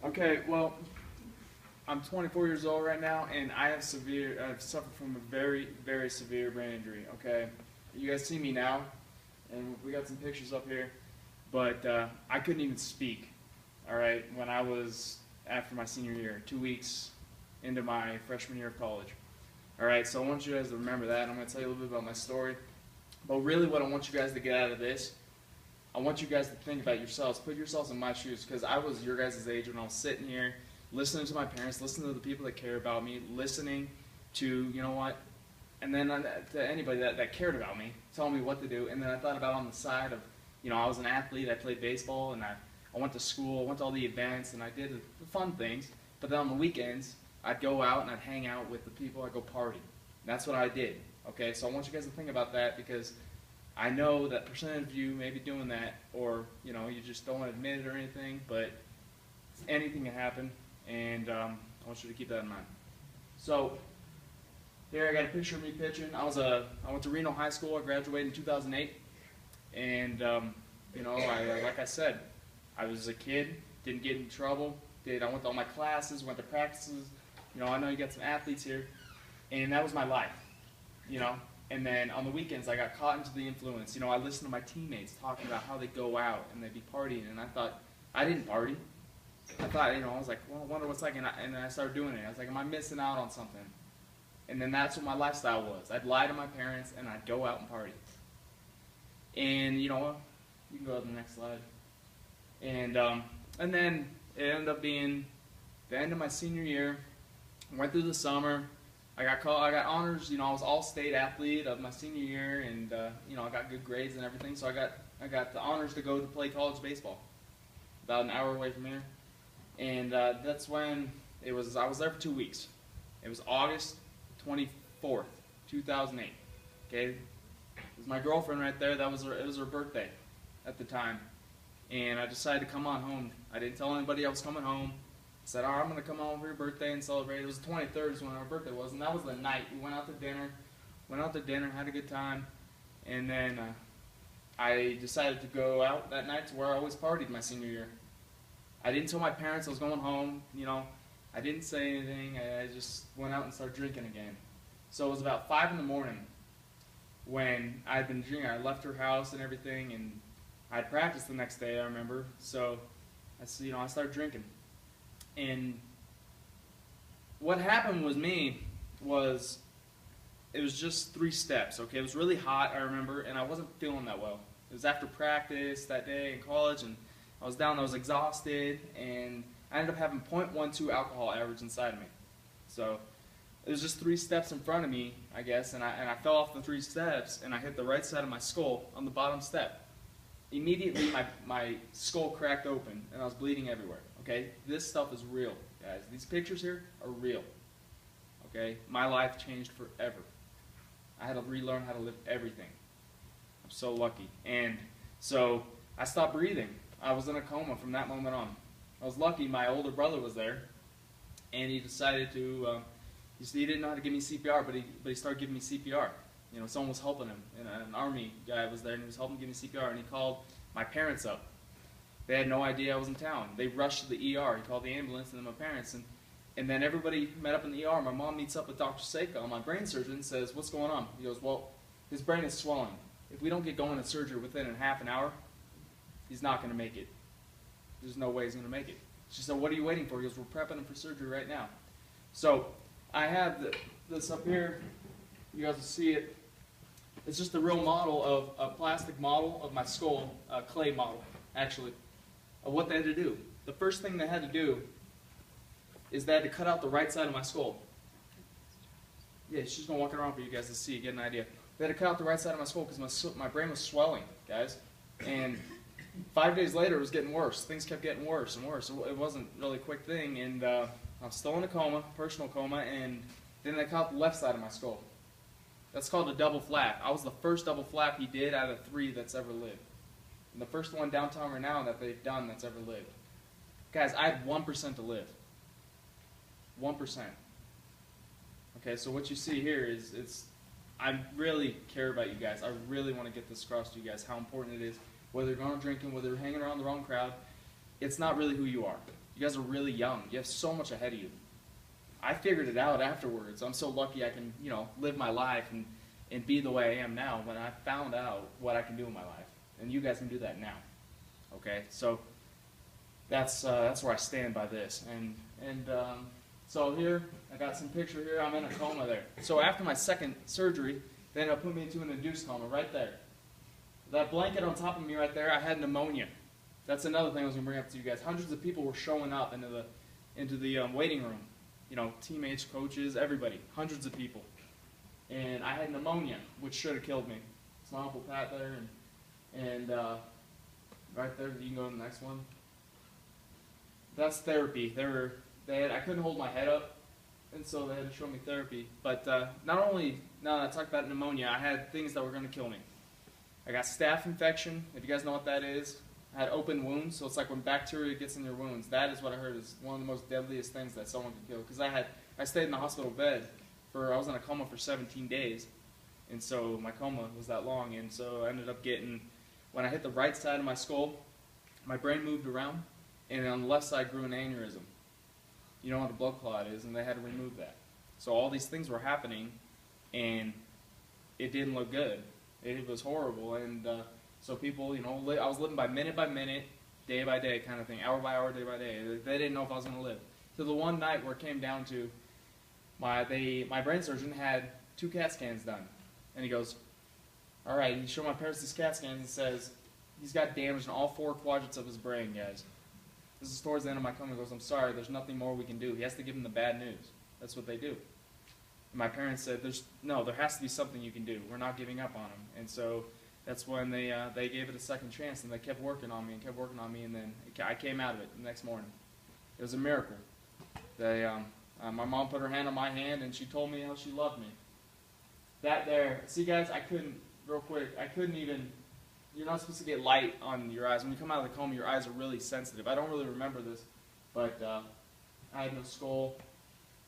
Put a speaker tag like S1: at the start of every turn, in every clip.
S1: Okay, well, I'm 24 years old right now, and I've suffered from a very, very severe brain injury. Okay, you guys see me now, and we got some pictures up here, but I couldn't even speak. All right, when I was after my senior year, 2 weeks into my freshman year of college. All right, so I want you guys to remember that. I'm going to tell you a little bit about my story, but really, what I want you guys to get out of this, I want you guys to think about yourselves. Put yourselves in my shoes, because I was your guys' age when I was sitting here listening to my parents, listening to the people that care about me, listening to, you know what, and then to anybody that cared about me, telling me what to do. And then I thought about on the side of, I was an athlete, I played baseball, and I went to school, I went to all the events, and I did the fun things. But then on the weekends, I'd go out and I'd hang out with the people, I'd go party. That's what I did, okay? So I want you guys to think about that, because I know that percentage of you may be doing that, or you just don't want to admit it or anything, but anything can happen, and I want you to keep that in mind. So here I got a picture of me pitching. I went to Reno High School. I graduated in 2008, and like I said, I was a kid, didn't get in trouble. I went to all my classes, went to practices. I know you got some athletes here, and that was my life. And then on the weekends, I got caught into the influence. I listened to my teammates talking about how they go out and they'd be partying, and I thought, I didn't party. I thought, I was like, well, I wonder what's like, and then I started doing it. I was like, am I missing out on something? And then that's what my lifestyle was. I'd lie to my parents, and I'd go out and party. And you know what? You can go to the next slide. And then it ended up being the end of my senior year. I went through the summer. I got honors. I was all-state athlete of my senior year, and I got good grades and everything. So I got the honors to go to play college baseball, about an hour away from here. And that's when it was. I was there for 2 weeks. It was August 24th, 2008. Okay, it was my girlfriend right there. It was her birthday at the time, and I decided to come on home. I didn't tell anybody I was coming home. I said, all right, I'm going to come home for your birthday and celebrate. It was the 23rd is when our birthday was, and that was the night. We went out to dinner, had a good time, and then I decided to go out that night to where I always partied my senior year. I didn't tell my parents I was going home, I didn't say anything. I just went out and started drinking again. So it was about 5 in the morning when I'd been drinking. I left her house and everything, and I'd practiced the next day, I remember. So I started drinking. And what happened with me was, it was just 3 steps, okay? It was really hot, I remember, and I wasn't feeling that well. It was after practice that day in college, and I was exhausted, and I ended up having 0.12 alcohol average inside of me. So it was just 3 steps in front of me, I guess, and I fell off the 3 steps, and I hit the right side of my skull on the bottom step. Immediately, my skull cracked open, and I was bleeding everywhere. Okay, this stuff is real, guys. These pictures here are real. Okay, my life changed forever. I had to relearn how to live everything. I'm so lucky. And so I stopped breathing. I was in a coma from that moment on. I was lucky. My older brother was there, and he decided to. He didn't know how to give me CPR, but he started giving me CPR. Someone was helping him, and an army guy was there, and he was helping give me CPR. And he called my parents up. They had no idea I was in town. They rushed to the ER. He called the ambulance and then my parents. And then everybody met up in the ER. My mom meets up with Dr. Seiko, my brain surgeon, and says, what's going on? He goes, well, his brain is swelling. If we don't get going in surgery within a half an hour, he's not going to make it. There's no way he's going to make it. She said, what are you waiting for? He goes, we're prepping him for surgery right now. So I have this up here. You guys will see it. It's just a real model of a plastic model of my skull, a clay model, actually, of what they had to do. The first thing they had to do is they had to cut out the right side of my skull. Yeah, she's going to walk it around for you guys to see, get an idea. They had to cut out the right side of my skull because my brain was swelling, guys. And 5 days later, it was getting worse. Things kept getting worse and worse. It wasn't really a quick thing, and I'm still in a coma, personal coma, and then they cut out the left side of my skull. That's called a double flap. I was the first double flap he did out of 3 that's ever lived. And the first one downtown right now that they've done that's ever lived. Guys, I had 1% to live. 1%. Okay, so what you see here is I really care about you guys. I really want to get this across to you guys, how important it is. Whether you're going drinking, whether you're hanging around the wrong crowd, it's not really who you are. You guys are really young. You have so much ahead of you. I figured it out afterwards. I'm so lucky I can, live my life and be the way I am now when I found out what I can do in my life. And you guys can do that now. Okay? So that's where I stand by this. So here, I got some picture here. I'm in a coma there. So after my second surgery, they ended up putting me into an induced coma right there. That blanket on top of me right there, I had pneumonia. That's another thing I was going to bring up to you guys. Hundreds of people were showing up into the waiting room. Teammates, coaches, everybody. Hundreds of people. And I had pneumonia, which should have killed me. It's my Uncle Pat there. And right there, you can go to the next one. That's therapy. I couldn't hold my head up, and so they had to show me therapy. But not only, now that I talked about pneumonia, I had things that were going to kill me. I got staph infection, if you guys know what that is. I had open wounds, so it's like when bacteria gets in your wounds. That is what I heard is one of the most deadliest things that someone can kill. Because I stayed in the hospital bed I was in a coma for 17 days. And so my coma was that long. And so I ended up when I hit the right side of my skull, my brain moved around. And on the left side grew an aneurysm. You know what a blood clot is, and they had to remove that. So all these things were happening, and it didn't look good. It was horrible. And so people, I was living by minute, day by day kind of thing, hour by hour, day by day. They didn't know if I was going to live. So the one night where it came down to, my brain surgeon had 2 CAT scans done. And he goes, all right, he showed my parents these CAT scans and says, he's got damage in all 4 quadrants of his brain, guys. This is towards the end of my coma. He goes, I'm sorry, there's nothing more we can do. He has to give him the bad news. That's what they do. And my parents said, there has to be something you can do. We're not giving up on him. And so that's when they gave it a second chance, and they kept working on me, and then I came out of it the next morning. It was a miracle. My mom put her hand on my hand, and she told me how she loved me. That there, see guys, I couldn't even, you're not supposed to get light on your eyes. When you come out of the coma, your eyes are really sensitive. I don't really remember this, but I had no skull.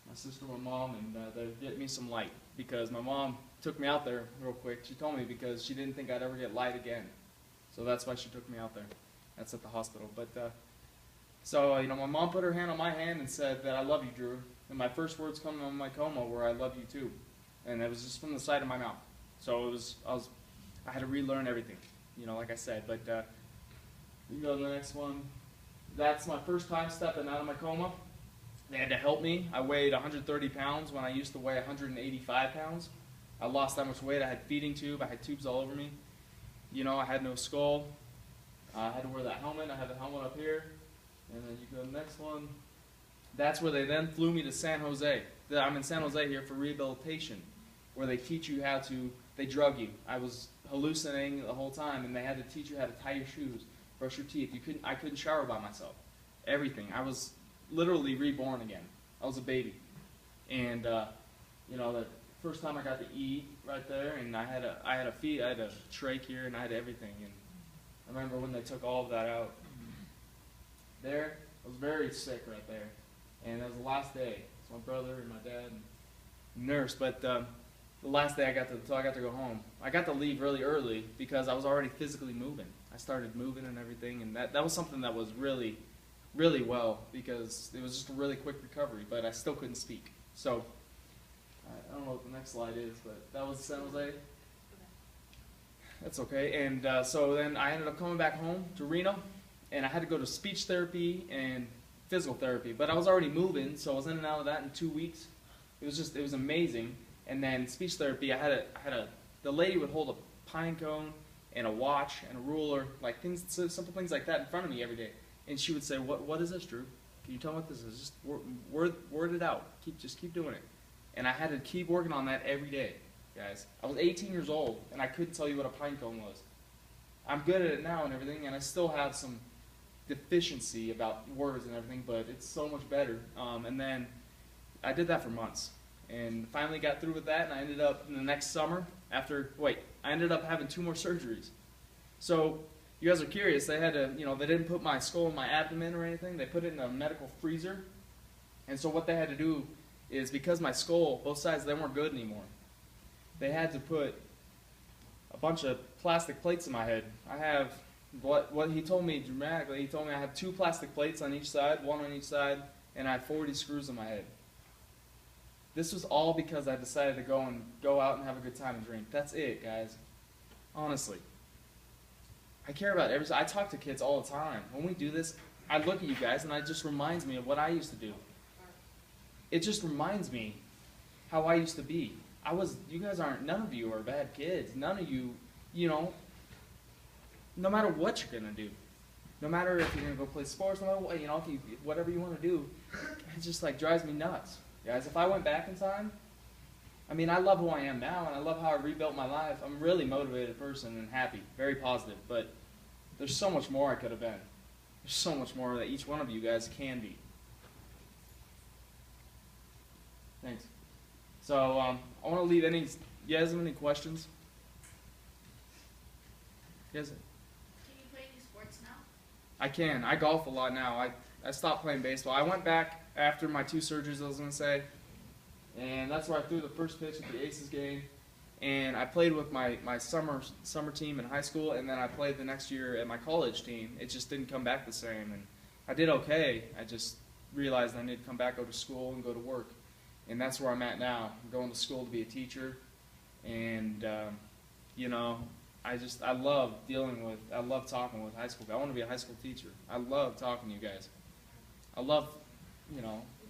S1: My sister, my mom, and they get me some light because my mom took me out there real quick. She told me because she didn't think I'd ever get light again. So that's why she took me out there. That's at the hospital. But so my mom put her hand on my hand and said that I love you, Drew. And my first words coming out of my coma were I love you too. And it was just from the side of my mouth. So I had to relearn everything. Like I said, but you can go to the next one. That's my first time stepping out of my coma. They had to help me. I weighed 130 pounds when I used to weigh 185 pounds. I lost that much weight. I had feeding tube. I had tubes all over me. I had no skull. I had to wear that helmet. I had the helmet up here. And then you go to the next one. That's where they then flew me to San Jose. I'm in San Jose here for rehabilitation, where they teach you they drug you. I was hallucinating the whole time, and they had to teach you how to tie your shoes, brush your teeth. I couldn't shower by myself. Everything. I was literally reborn again. I was a baby. And, the first time I got to eat right there, and I had a trach here, and I had everything. And I remember when they took all of that out. There, I was very sick right there. And that was the last day. It's my brother and my dad and nurse. But the last day I got to go home. I got to leave really early because I was already physically moving. I started moving and everything, and that was something that was really, really well because it was just a really quick recovery, but I still couldn't speak. So I don't know what the next slide is, but that was San Jose. That's okay. And so then I ended up coming back home to Reno, and I had to go to speech therapy and physical therapy, but I was already moving, so I was in and out of that in 2 weeks. It was amazing. And then speech therapy, the lady would hold a pine cone and a watch and a ruler, like simple things like that in front of me every day. And she would say, what is this, Drew? Can you tell me what this is? Just word it out. Just keep doing it. And I had to keep working on that every day, guys. I was 18 years old, and I couldn't tell you what a pine cone was. I'm good at it now and everything, and I still have some deficiency about words and everything, but it's so much better. And then I did that for months, and finally got through with that, and I ended up in the next summer, I ended up having 2 more surgeries. So you guys are curious, they had to, they didn't put my skull in my abdomen or anything, they put it in a medical freezer. And so what they had to do is, because my skull, both sides, they weren't good anymore, they had to put a bunch of plastic plates in my head. I have What he told me dramatically, he told me I have 2 plastic plates on each side, 1 on each side, and I have 40 screws in my head. This was all because I decided to go out and have a good time and drink. That's it, guys. Honestly. I care about I talk to kids all the time. When we do this, I look at you guys and it just reminds me of what I used to do. It just reminds me how I used to be. You guys none of you are bad kids. None of you, no matter what you're going to do, no matter if you're going to go play sports, no matter what, whatever you want to do, it just like drives me nuts. Guys, if I went back in time, I love who I am now, and I love how I rebuilt my life. I'm a really motivated person and happy, very positive, but there's so much more I could have been. There's so much more that each one of you guys can be. Thanks. So, I want to leave you guys have any questions? You guys?
S2: Can you play any sports now?
S1: I can. I golf a lot now. I stopped playing baseball. I went back after my 2 surgeries, I was going to say, and that's where I threw the first pitch at the Aces game. And I played with my summer team in high school, and then I played the next year at my college team. It just didn't come back the same, and I did okay. I just realized I needed to come back, go to school, and go to work. And that's where I'm at now. I'm going to school to be a teacher, and I love talking with high school guys. I want to be a high school teacher. I love talking to you guys. I love,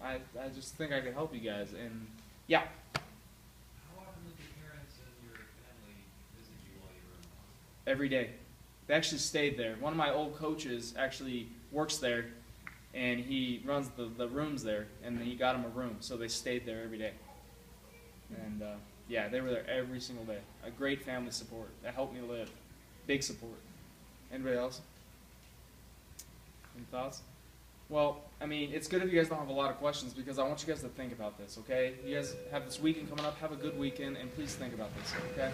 S1: I just think I could help you guys, and yeah.
S3: How often did your parents and your family visit you while you were in the hospital?
S1: Every day. They actually stayed there. One of my old coaches actually works there, and he runs the rooms there, and he got them a room, so they stayed there every day. And yeah, they were there every single day. A great family support. That helped me live. Big support. Anybody else? Any thoughts? Well, it's good if you guys don't have a lot of questions, because I want you guys to think about this, okay? You guys have this weekend coming up. Have a good weekend, and please think about this, okay?